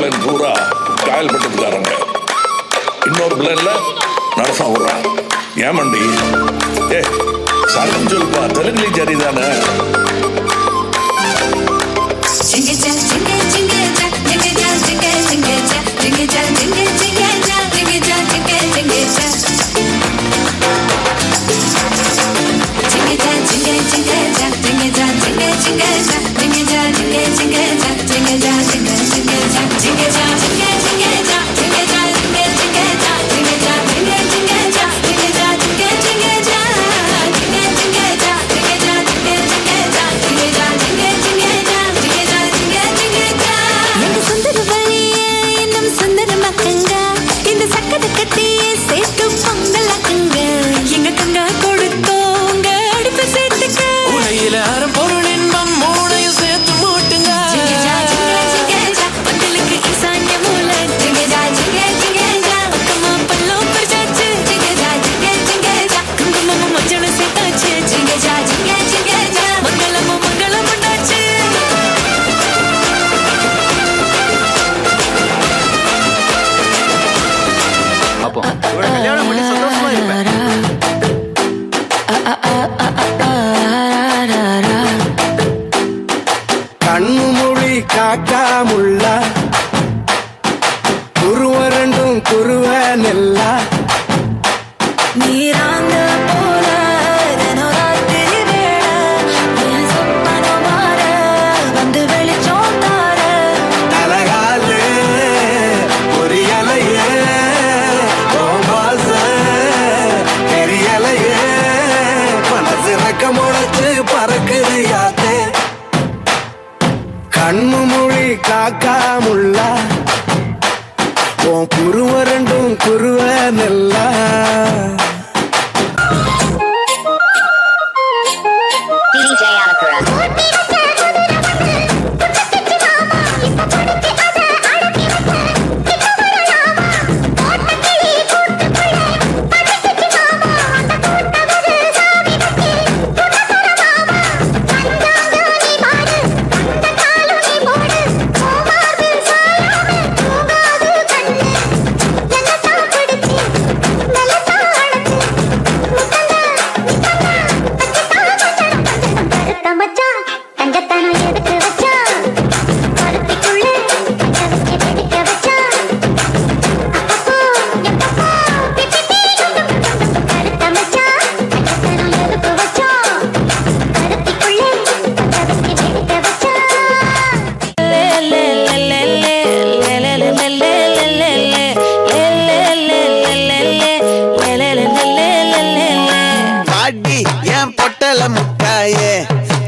பிள்ளைன் பூரா காயல் பட்டதுக்காரங்க. இன்னொரு பிள்ளைன்ல நடசம் விடுறான். ஏமண்டி சரம் சொல்லுப்பா, தெலுங்குலி சரிதானே? கண்ணுமொழி காக்காமுள்ள குருவரண்டும் குருவ நெல்லா நீராங்க போல தினராத்திரி வேளை சொப்பன மாற வந்து வெளிச்சம் தார அழகாலே ஒரு இலையே தெரியலையே மனசு ரக்க முளைச்சு பறக்குது யாத்தே கண்ணு மொழி காக்காமுள்ள உன் குருவரண்டும் குருவ நெல்லா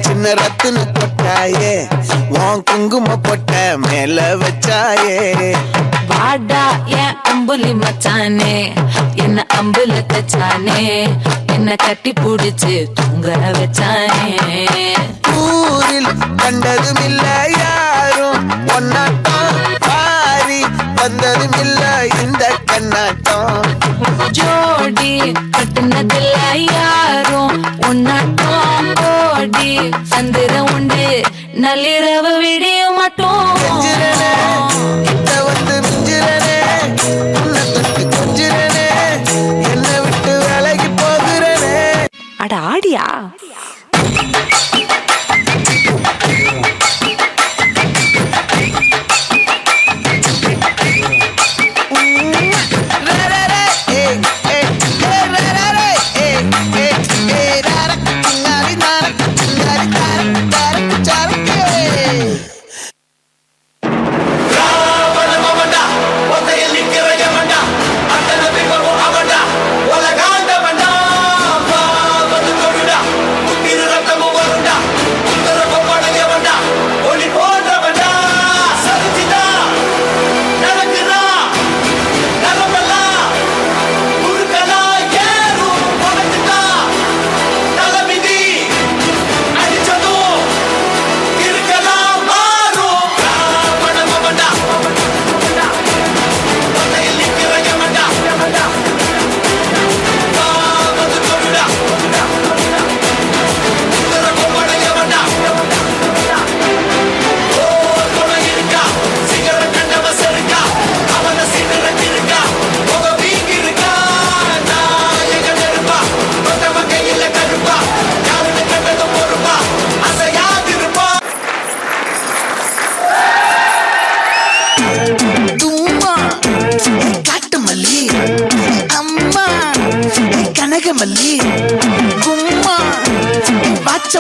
சின்ன ரத்தின கொட்டாயே உன் குங்கும பொட்ட மேல வச்சாயே வாடா என் அம்புலி மச்சானே என்ன அம்புல தச்சானே என்ன கட்டி புடிச்சு தூங்க வச்சானே ஊரில் கண்டதும் இல்ல யாரும் ஒன்னாட்டம் பாரி வந்ததும் இல்ல இந்த கண்ணாட்டம் ஜோடி கட்டுனதில்ல யாரும் ஒன்னாட்டம் ஓடி சந்திர உண்டு நள்ளிரவு விடிய மாட்டோம் என்ன விட்டு விலகி போகிறனே அட ஆடியா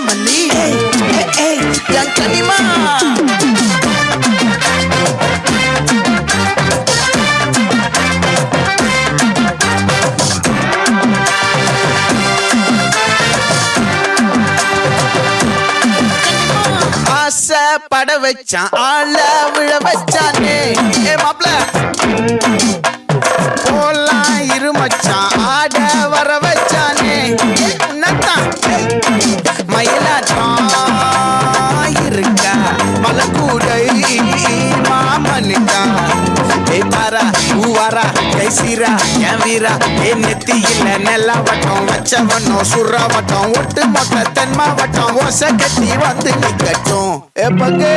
மல்லி என் கனிமா ஆசை பட வச்சான் ஆள விழ வச்சானே மாப்ள போலாம் இருமச்சான் ஆட வர வச்சானே உன்னத்தான் மயிலாட்டம் இருக்கா மலக்கூடை மாமனுதான் பாரா ஊவாரா கைசீரா என் வீரா என் நெத்தியில நெல்லா வட்டம் வச்சவனோ சுறா வட்டம் ஒட்டு மொத்த தென் மாவட்டம் ஓசை கட்டி வந்து நிக்கட்டும் எப்பங்கே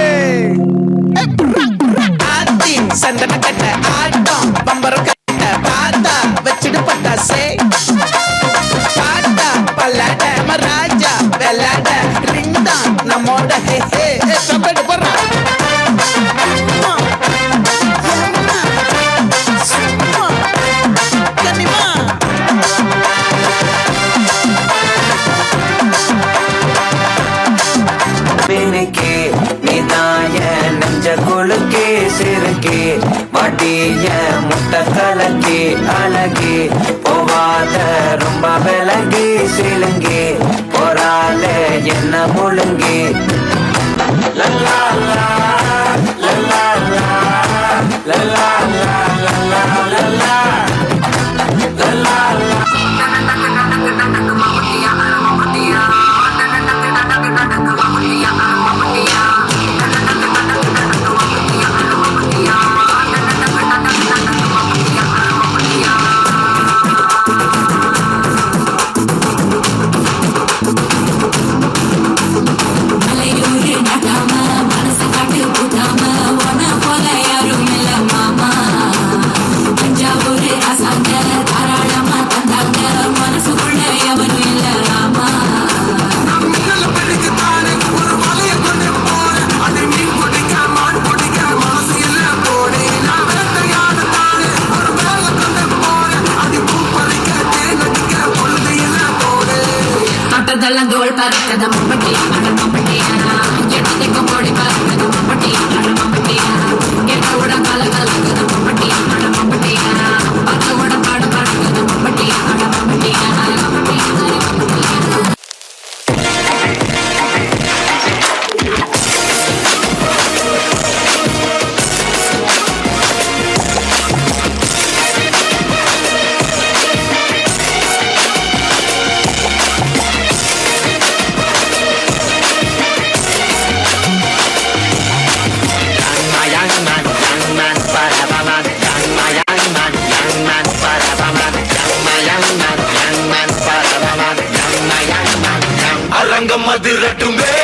ஆத்தி சந்தன கட்ட ஆட்டம் பம்பரம் கட்ட பாத்தா வச்சிடு பட்டாசே பாட்டா பல்லாட மராஜா வெள்ளாட ரிங் தான் நம்மோட ஹே ஹே சப்பேட்டு போடுறா கொழுக்கே சிறுக்கே மாட்டிய முட்டை கலக்கே அழகே போவாத ரொம்ப விலகி சிலுங்கே போறால என்ன முழுங்கே லல்லா லல்லா லல்லா லல்லா லல்லா தோல் பறக்கத மம்பட்டியா அட மம்பட்டியா எட்டத்தைக்கும் போடி பறக்கத மம்பட்டியா அட மம்பட்டியா கேட்டவுட கால கலக்கத மம்பட்டியா அட மம்பட்டியா பக்கவுட பாட பறக்கத மம்பட்டியா அட மம்பட்டியா அரங்கம் அதிரட்டுமே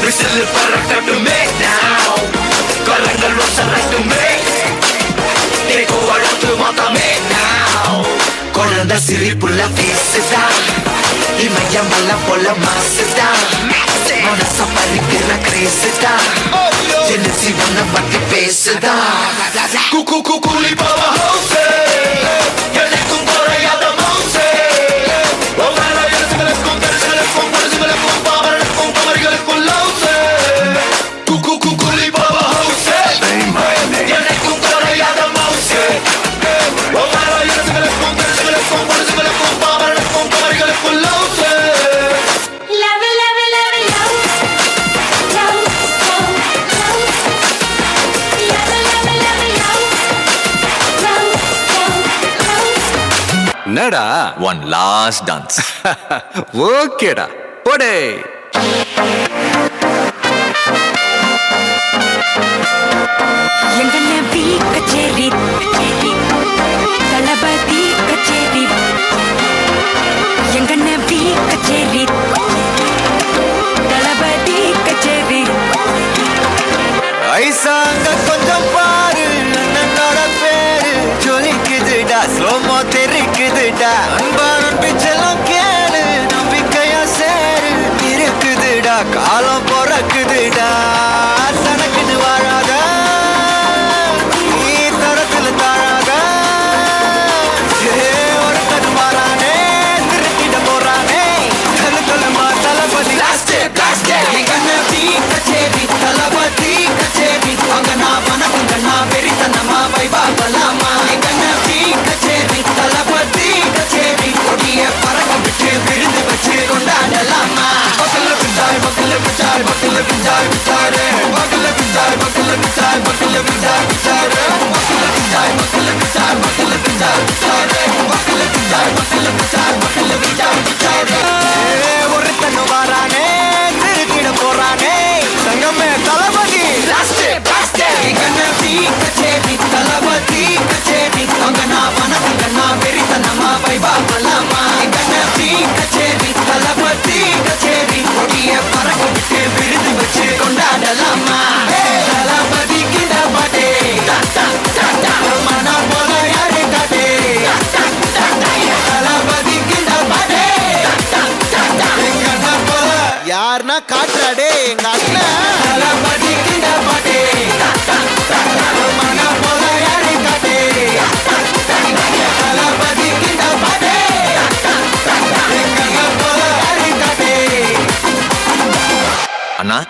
விசில் பறக்கட்டுமே now கரங்கள் ஒசரட்டுமே தேக்கு வழக்கு மொத்தமே now குழந்தை சிரிப்புள்ள பேசுதான் இமயமல்ல போல மாசுதான் மனச பறிக்கிற கிரேசுதான் ஜெனசி ஒன்ன பத்தி பேசுதான் குக்கு குக்குலி பவா ஹோசே எனக்கும் குறையாத மோசே என்னடா One last dance. ஓகேடா போடே எங்கன பீ கச்சேரி தளபதி கச்சேரி எங்கன பீ கச்சேரி தளபதி கச்சேரி ஐசாங்க கொஞ்சம் பாரு அண்ணனோட பேரு ஜொலிக்குதுடா ஸ்லோமோ தெரிக்குதுடா அன்பான பிச்செல்லாம் கேளு நம்பிக்கையா சேரு இருக்குதுடா காலம் பிறக்குதுடா தனக்குன்னு வாழாத நீ தரத்துல தாழாத ஒரு கண் மாறானே திருத்திட போறானே தனக்குள்ளமா தளபதி ஒருத்தன் வாரானே திருக்கிட போறானே சங்கமே தளபதி கண்ணி கச்சேரி தளபதி கச்சேரி அங்கனா வனகங்கனா வெறித்தனமா வைபா பலாமா கண்ணி கச்சேரி தளபதி கச்சேரி கொடிய பறக்க விட்டு விருது வச்சு கொண்டாடலாமா தளபதி கிட்ட பாட்டே மனா போல யாரு காட்டே தளபதி கிட்ட பாட்டே எங்க அண்ணன் போல யாருன்னா காட்டுறாடே எங்க அண்ணன் தளபதி கிட்ட பாட்டே மனா போல யாரு காட்டே தளபதி கிட்ட பாட்டே எங்க அண்ணன் போல யாரு காட்டே அண்ணா